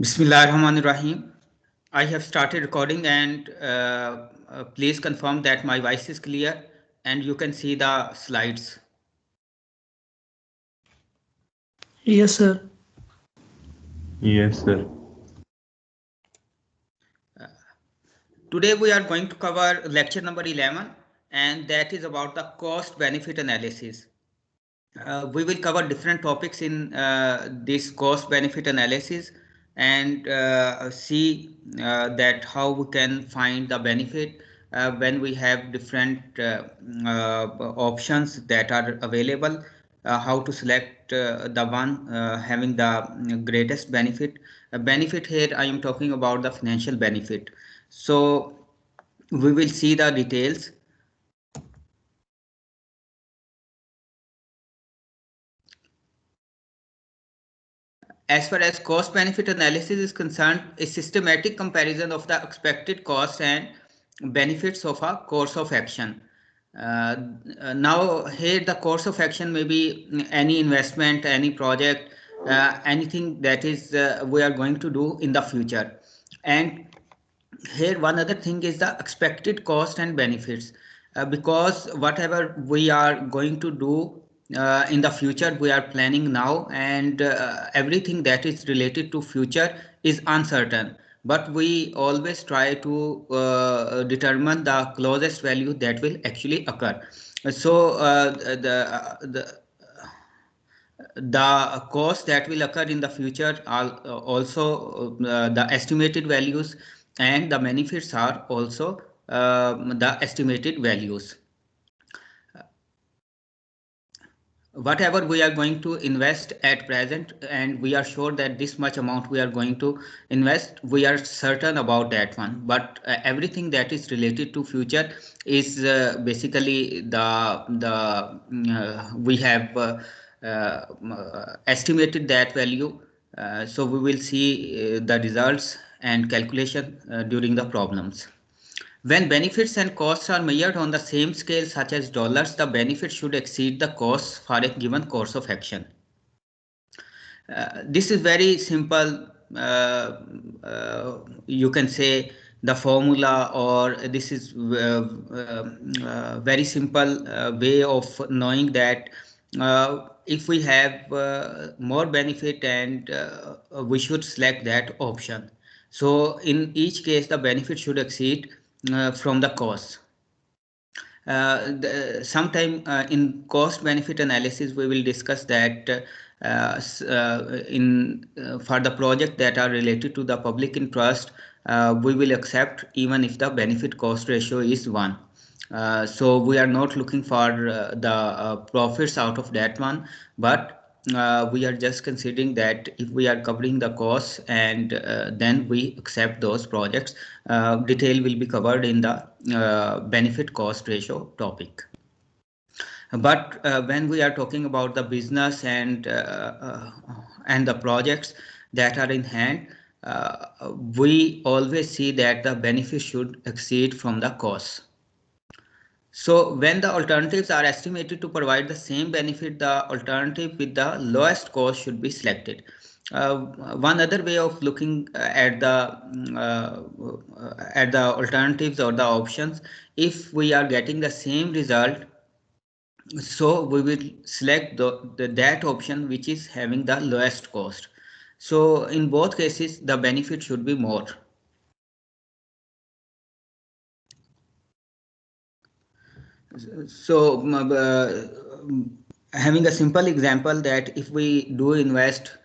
Bismillahirrahmanirrahim. I have started recording and please confirm that my voice is clear and you can see the slides. Yes, sir. Yes, sir. Today we are going to cover lecture number 11 and that is about the cost benefit analysis. We will cover different topics in this cost benefit analysis and see that how we can find the benefit when we have different options that are available, how to select the one having the greatest benefit. Benefit here I am talking about the financial benefit. So we will see the details. As far as cost benefit analysis is concerned, a systematic comparison of the expected cost and benefits of a course of action. Now here the course of action may be any investment, any project, anything that is we are going to do in the future. And here one other thing is the expected cost and benefits, because whatever we are going to do in the future we are planning now, and everything that is related to future is uncertain, but we always try to determine the closest value that will actually occur. So the cost that will occur in the future are also the estimated values, and the benefits are also the estimated values. Whatever we are going to invest at present and we are sure that this much amount we are going to invest, we are certain about that one, but everything that is related to future is basically we have estimated that value. So we will see the results and calculation during the problems. When benefits and costs are measured on the same scale, such as dollars, the benefit should exceed the costs for a given course of action. This is very simple. You can say the formula, or this is very simple way of knowing that if we have more benefit, and we should select that option. So in each case, the benefit should exceed from the cost. Sometime in cost benefit analysis we will discuss that in for the project that are related to the public interest, we will accept even if the benefit cost ratio is 1. So we are not looking for the profits out of that one, but we are just considering that if we are covering the costs, and then we accept those projects. Detail will be covered in the benefit cost ratio topic. But when we are talking about the business and the projects that are in hand, we always see that the benefit should exceed from the costs. So when the alternatives are estimated to provide the same benefit, the alternative with the lowest cost should be selected. One other way of looking at the alternatives or the options, if we are getting the same result, so we will select that option which is having the lowest cost. So in both cases, the benefit should be more. So having a simple example, that if we do invest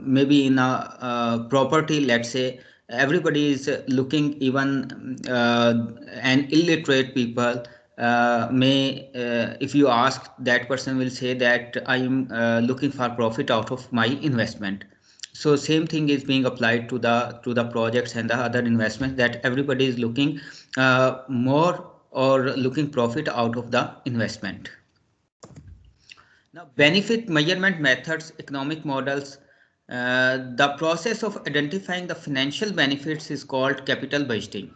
maybe in a property, let's say everybody is looking, even an illiterate people may, if you ask, that person will say that I am looking for profit out of my investment. So same thing is being applied to the projects and the other investments, that everybody is looking more or looking profit out of the investment. Now, benefit measurement methods, economic models. The process of identifying the financial benefits is called capital budgeting.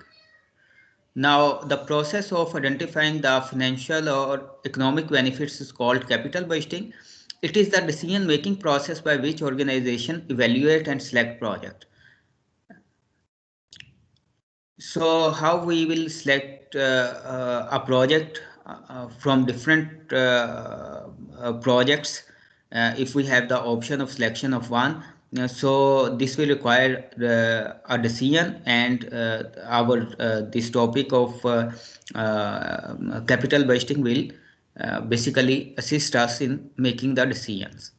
Now, the process of identifying the financial or economic benefits is called capital budgeting. It is the decision-making process by which organization evaluate and select project. So how we will select a project from different projects if we have the option of selection of one. So this will require a decision, and our this topic of capital budgeting will basically assist us in making the decisions.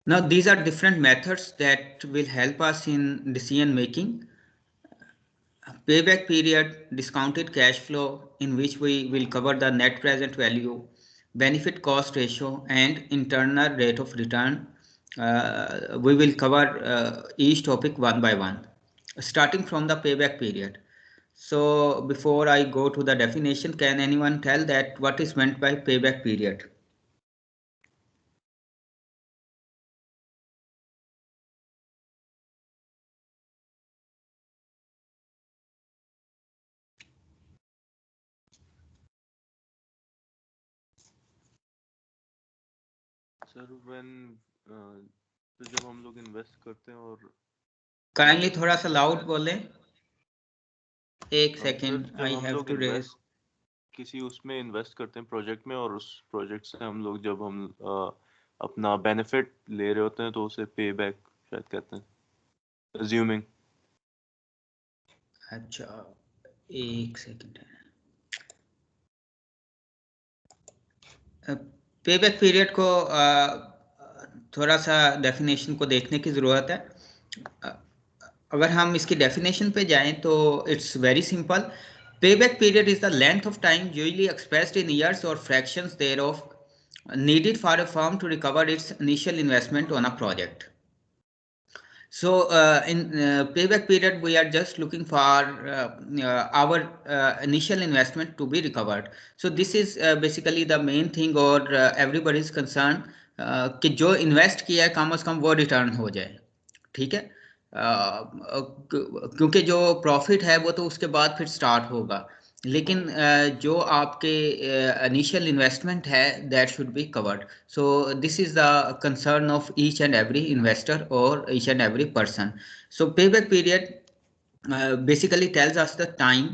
Now, these are different methods that will help us in decision making. Payback period, discounted cash flow, in which we will cover the net present value, benefit cost ratio, and internal rate of return. We will cover each topic one by one, starting from the payback period. So before I go to the definition, can anyone tell that what is meant by payback period? Sir तो जब हम लोग invest करते हैं और kindly थोड़ा सा loud बोलें, एक second, I have to raise. किसी उसमें इन्वेस्ट करते हैं प्रोजेक्ट में, और उस प्रोजेक्ट से हम लोग जब हम अपना बेनिफिट ले रहे होते हैं तो उसे पे बैक शायद कहते हैं, अज्यूमिंग। अच्छा, एक सेकेंड। पेबैक पीरियड को थोड़ा सा डेफिनेशन को देखने की ज़रूरत है। अगर हम इसकी डेफिनेशन पे जाएं तो it's very simple. Payback period is the length of time usually expressed in years और fractions देयरऑफ needed for a firm to recover its initial investment on a project. So in payback period, we are just looking for our initial investment to be recovered. So this is basically the main thing, or everybody is concerned कि जो invest किया है कम से कम वो return हो जाए, ठीक है। क्योंकि जो प्रॉफिट है वो तो उसके बाद फिर स्टार्ट होगा, लेकिन जो आपके इनिशियल इन्वेस्टमेंट है that should be covered. So this is the concern of each and every investor और each and every person. So payback period basically tells us the time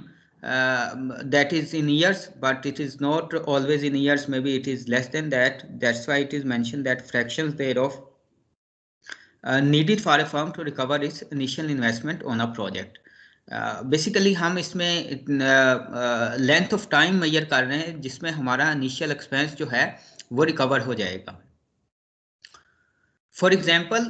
that is in years, but it is not always in years, maybe it is less than that. That's why it is mentioned that fractions thereof needed for a firm to recover its initial investment on a project. Basically हम इसमें length of time major कर रहे हैं जिसमें हमारा initial expense जो है वो रिकवर हो जाएगा। For example,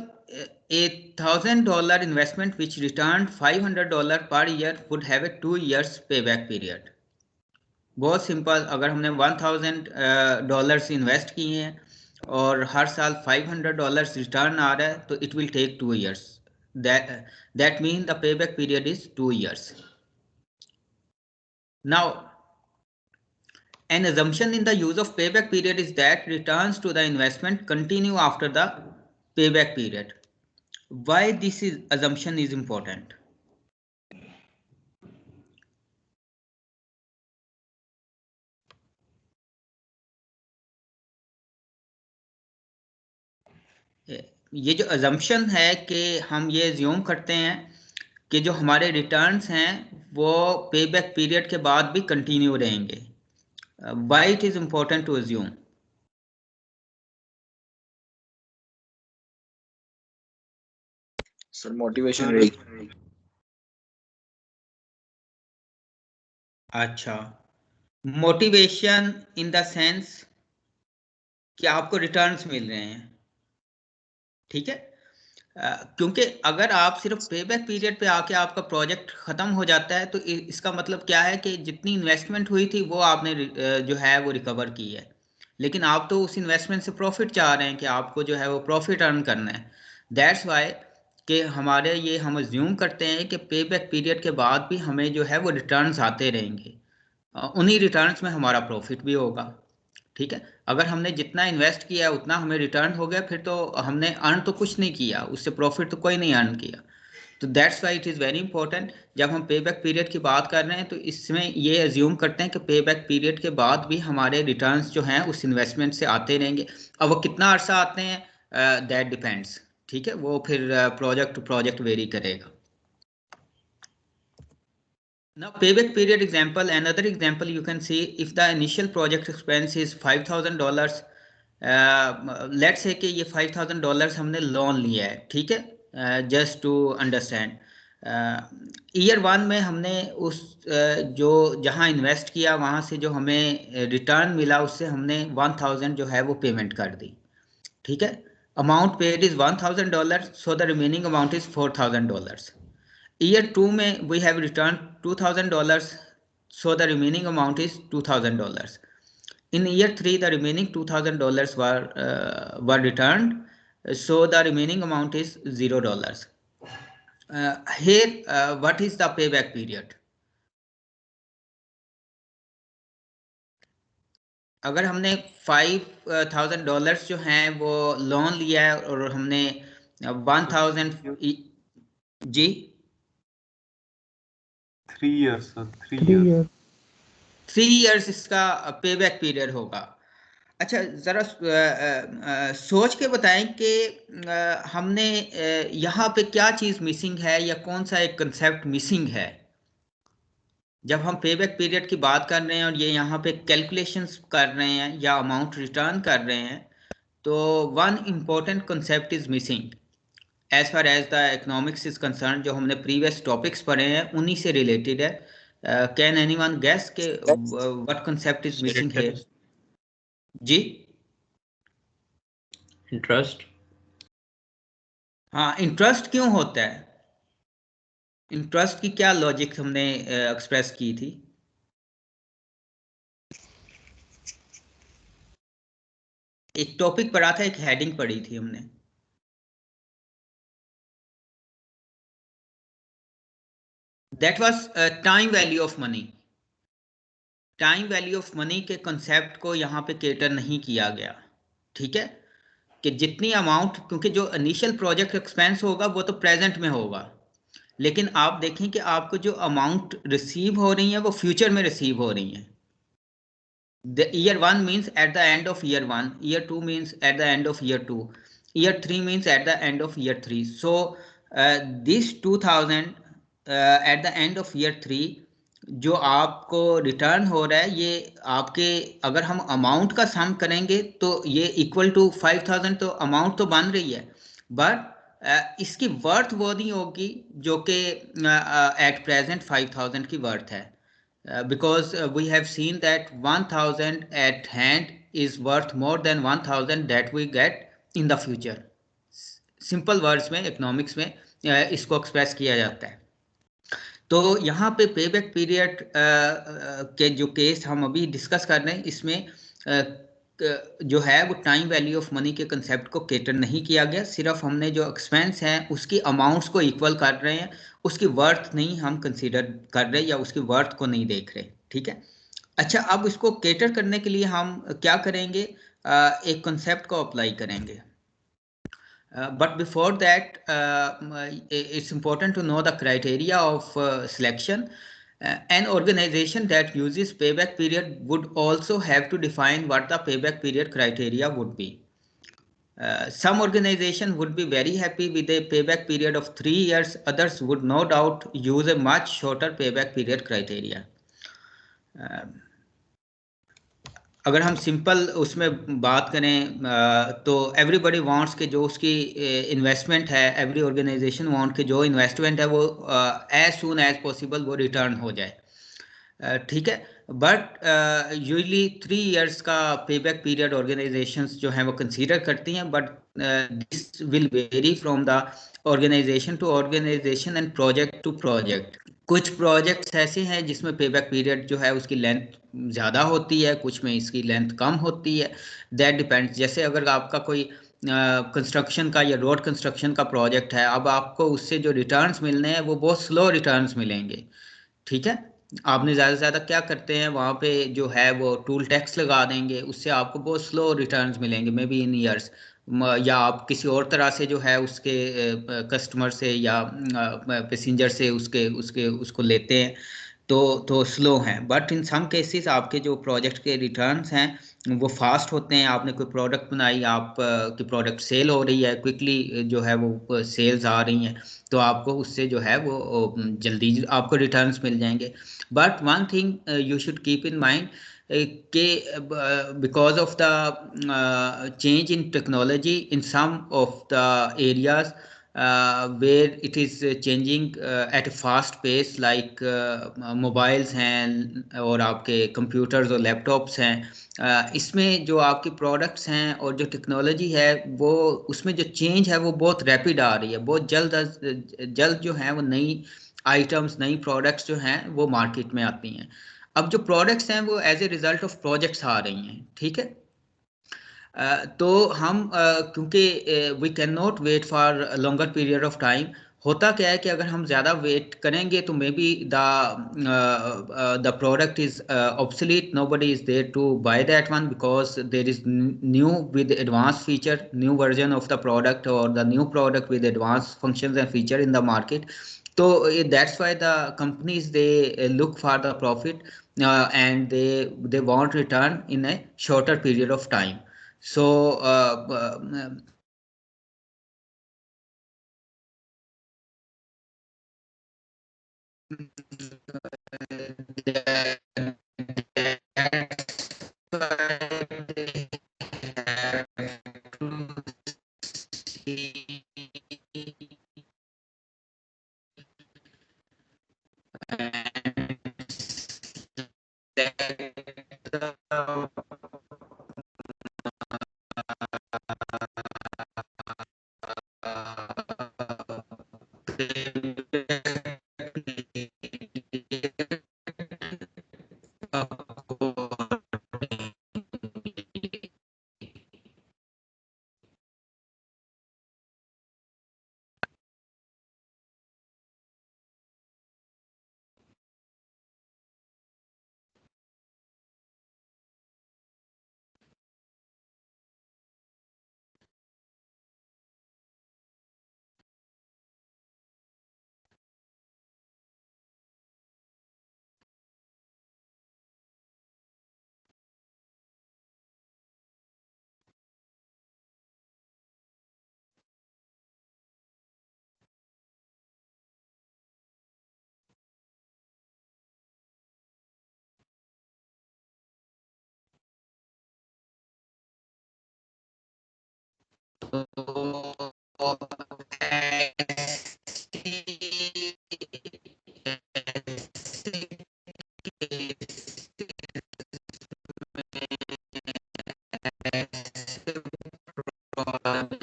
$1,000 investment which return $500 per year would have a 2 years payback period. बहुत सिंपल, अगर हमने $1,000 इन्वेस्ट किए हैं और हर साल $500 रिटर्न आ रहा है तो it will take 2 years. That means the payback period is 2 years. Now, an assumption in the use of payback period is that returns to the investment continue after the payback period. Why this assumption is important? ये जो assumption है कि हम ये assume करते हैं कि जो हमारे रिटर्न्स हैं वो पेबैक पीरियड के बाद भी कंटिन्यू रहेंगे। Why it is important to assume? Sir motivation रहेगी। अच्छा, मोटिवेशन इन द सेंस कि आपको रिटर्न्स मिल रहे हैं, ठीक है। क्योंकि अगर आप सिर्फ पेबैक पीरियड पे आके आपका प्रोजेक्ट खत्म हो जाता है तो इसका मतलब क्या है कि जितनी इन्वेस्टमेंट हुई थी वो आपने जो है वो रिकवर की है, लेकिन आप तो उस इन्वेस्टमेंट से प्रॉफिट चाह रहे हैं कि आपको जो है वो प्रॉफिट अर्न करना है। दैट्स वाई कि हमारे ये हम अज्यूम करते हैं कि पेबैक पीरियड के बाद भी हमें जो है वो रिटर्न्स आते रहेंगे, उन्हीं रिटर्न्स में हमारा प्रॉफिट भी होगा, ठीक है। अगर हमने जितना इन्वेस्ट किया उतना हमें रिटर्न हो गया, फिर तो हमने अर्न तो कुछ नहीं किया, उससे प्रॉफिट तो कोई नहीं अर्न किया। तो that's why it is very important. जब हम पे बैक पीरियड की बात कर रहे हैं तो इसमें ये एज्यूम करते हैं कि पे बैक पीरियड के बाद भी हमारे रिटर्न्स जो हैं उस इन्वेस्टमेंट से आते रहेंगे। अब वो कितना अरसा आते हैं दैट डिपेंड्स, ठीक है, वो फिर प्रोजेक्ट टू प्रोजेक्ट वेरी करेगा। Now payback period example, another example you can see if the initial project expense is $5,000, let's say कि ये $5,000 हमने लोन लिया है, ठीक है, जस्ट टू अंडरस्टैंड। ईयर 1 में हमने उस जो जहाँ इन्वेस्ट किया वहाँ से जो हमें रिटर्न मिला उससे हमने 1,000 जो है वो पेमेंट कर दी, ठीक है। Amount paid is $1,000, so the remaining amount is $4,000। Year 2 में we have returned $2,000, so the remaining amount is $2,000. In year 3 the remaining $2,000 were returned, so the remaining amount is $0. Here what is the payback period? अगर हमने $5,000 जो हैं वो loan लिया है और हमने 1,000 जी 3 years sir, 3 3 years। year 3 years इसका पेबैक पीरियड होगा। अच्छा ज़रा सोच के बताएं कि हमने यहाँ पे क्या चीज़ मिसिंग है या कौन सा एक कंसेप्ट मिसिंग है जब हम पेबैक पीरियड की बात कर रहे हैं और ये यहाँ पे कैलकुलेशंस कर रहे हैं या अमाउंट रिटर्न कर रहे हैं। तो one important concept is missing as far as the economics is concern, जो हमने प्रीवियस टॉपिक्स पढ़े हैं उन्हीं से रिलेटेड है। कैन एनीवन गेस के व्हाट कंसेप्ट इज मिसिंग है? जी इंटरेस्ट। हाँ, इंटरेस्ट क्यों होता है? इंटरेस्ट की क्या लॉजिक हमने एक्सप्रेस की थी? एक टॉपिक पढ़ा था, एक हेडिंग पढ़ी थी हमने। That was time value of money. Time value of money के कंसेप्ट को यहाँ पे केटर नहीं किया गया, ठीक है, कि जितनी अमाउंट, क्योंकि जो इनिशियल प्रोजेक्ट एक्सपेंस होगा वो तो प्रेजेंट में होगा, लेकिन आप देखें कि आपको जो अमाउंट रिसीव हो रही है वो फ्यूचर में रिसीव हो रही है। The year 1 means at the end of year 1, year 2 means at the end of year 2, year 3 means at the end of year 3. So this 2000 at the end of year 3 जो आपको return हो रहा है, ये आपके अगर हम अमाउंट का सम करेंगे तो ये इक्वल टू 5,000, तो अमाउंट तो बन रही है, बट इसकी वर्थ वो नहीं होगी जो कि एट प्रेजेंट 5,000 की वर्थ है। Because we have seen that 1,000 at hand is worth more than 1,000 that we get in the future. Simple words में इकोनॉमिक्स में इसको एक्सप्रेस किया जाता है। तो यहाँ पे पेबैक पीरियड के जो केस हम अभी डिस्कस कर रहे हैं इसमें जो है वो टाइम वैल्यू ऑफ मनी के कंसेप्ट को केटर नहीं किया गया। सिर्फ हमने जो एक्सपेंस है उसकी अमाउंट्स को इक्वल कर रहे हैं, उसकी वर्थ नहीं हम कंसीडर कर रहे या उसकी वर्थ को नहीं देख रहे, ठीक है। अच्छा, अब इसको केटर करने के लिए हम क्या करेंगे, एक कंसेप्ट को अप्लाई करेंगे। But before that, it's important to know the criteria of selection. An organization that uses payback period would also have to define what the payback period criteria would be. Some organization would be very happy with a payback period of 3 years. Others would no doubt use a much shorter payback period criteria. अगर हम simple उसमें बात करें तो everybody wants के जो उसकी investment है, एवरी ऑर्गेनाइजेशन वांट के जो इन्वेस्टमेंट है वो एज सून एज पॉसिबल वो रिटर्न हो जाए, ठीक है। बट यूजली 3 इयर्स का पेबैक पीरियड ऑर्गेनाइजेशंस जो हैं वो कंसीडर करती हैं, but this will vary from the organisation to organisation and project to project. कुछ प्रोजेक्ट्स ऐसे हैं जिसमें पेबैक पीरियड जो है उसकी लेंथ ज़्यादा होती है, कुछ में इसकी लेंथ कम होती है, दैट डिपेंड्स। जैसे अगर आपका कोई कंस्ट्रक्शन का या रोड कंस्ट्रक्शन का प्रोजेक्ट है, अब आपको उससे जो रिटर्न्स मिलने हैं वो बहुत स्लो रिटर्न्स मिलेंगे, ठीक है। आपने ज़्यादा से ज़्यादा क्या करते हैं वहाँ पे जो है वो टूल टैक्स लगा देंगे, उससे आपको बहुत स्लो रिटर्न्स मिलेंगे, मे बी इन ईयर्स। या आप किसी और तरह से जो है उसके कस्टमर से या पैसेंजर से उसके उसके उसको लेते हैं, तो स्लो हैं। बट इन सम केसेस आपके जो प्रोजेक्ट के रिटर्न्स हैं वो फास्ट होते हैं। आपने कोई प्रोडक्ट बनाई, आप की प्रोडक्ट सेल हो रही है क्विकली, जो है वो सेल्स आ रही हैं, तो आपको उससे जो है वो जल्दी आपको रिटर्न्स मिल जाएंगे। But one thing you should keep in mind कि because of the change in technology in some of the areas where it is changing at a fast pace, like mobiles हैं और आपके कंप्यूटर्स और laptops हैं, इसमें जो आपकी products हैं और जो टेक्नोलॉजी है वो उसमें जो चेंज है वो बहुत रैपिड आ रही है। बहुत जल्द जो है वो नई आइटम्स, नई प्रोडक्ट्स जो हैं वो मार्केट में आती हैं। अब जो प्रोडक्ट्स हैं वो as a result of projects आ रही हैं, ठीक है। तो हम क्योंकि we can not wait for longer period of time. होता क्या है कि अगर हम ज़्यादा वेट करेंगे तो may be the product is obsolete, nobody is there to buy that one because there is new with advanced feature, new version of the product or the new product with advanced functions and feature in the market. So that's why the companies they look for the profit, and they want return in a shorter period of time. So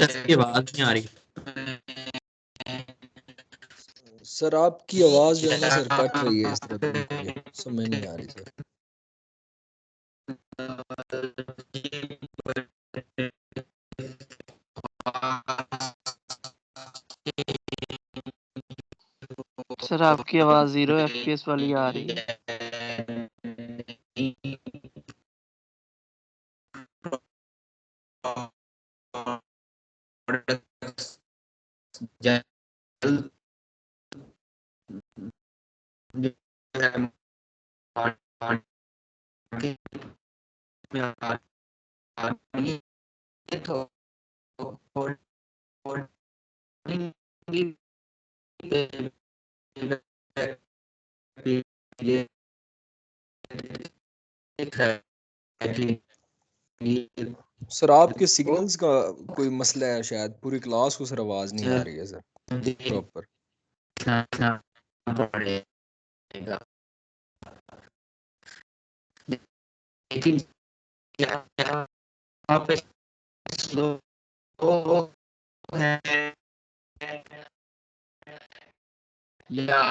इसकी आवाज नहीं आ रही। Sir आपकी आवाज जो है ना sir cut रही है इस तरह, बिल्कुल समझ नहीं आ रही सर। सर आपकी आवाज 0 FPS वाली आ रही है। सर आपके सिग्नल्स का कोई मसला है शायद, पूरी क्लास को सर आवाज नहीं आ रही है सर प्रॉपर।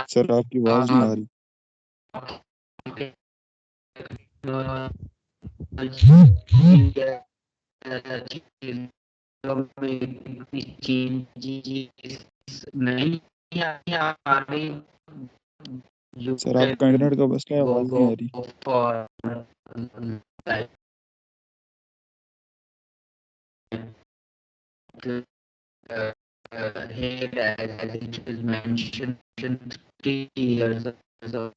सर आपकी आवाज नहीं आ रही। सर आपका इंटरनेट का मसला है, आवाज नहीं आ रही। here as it is mentioned 3 years ago,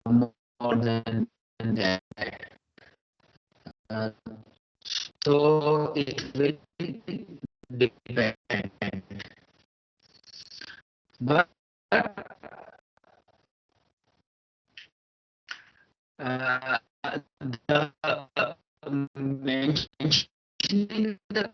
more than that. Uh, so it will depend. But the mentioning the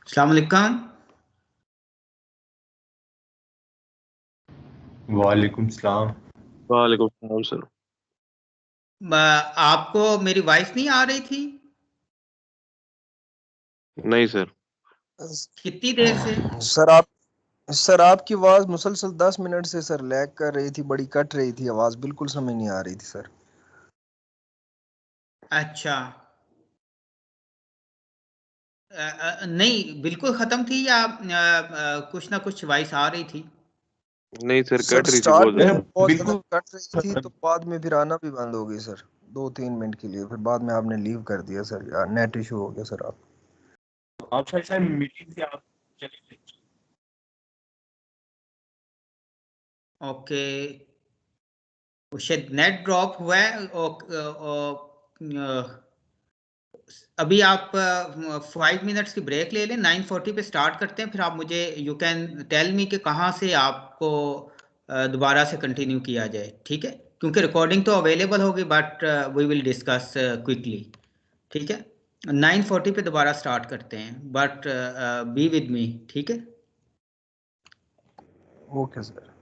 अस्सलाम वालेकुम। वालेकुम सलाम। वालेकुम सलाम सर। आपको मेरी वॉइस नहीं आ रही थी? नहीं सर। कितनी देर से? सर आपकी आवाज मुसलसल 10 मिनट से सर लैग कर रही थी, बड़ी कट रही थी आवाज, बिल्कुल समझ नहीं आ रही थी सर। अच्छा, नहीं बिल्कुल खत्म थी या कुछ ना कुछ वॉइस आ रही थी? नहीं सर, सर कट रही थी स्टार्ट बहुत में ज्यादा। बहुत बिल्कुल ज्यादा कट रही थी, तो बाद में फिर आना भी बंद हो गई सर 2-3 मिनट के लिए, फिर बाद में आपने लीव कर दिया सर, यार नेट इशू हो गया सर। आप शायद मीटिंग से आप चले गए। ओके, शायद नेट ड्रॉप हुआ है। अभी आप 5 मिनट्स की ब्रेक ले लें, 9:40 पे स्टार्ट करते हैं, फिर आप मुझे यू कैन टेल मी कि कहाँ से आपको दोबारा से कंटिन्यू किया जाए, ठीक है? क्योंकि रिकॉर्डिंग तो अवेलेबल होगी, but we will discuss quickly, ठीक है? 9:40 पे दोबारा स्टार्ट करते हैं, बट बी विद मी, ठीक है? Okay sir.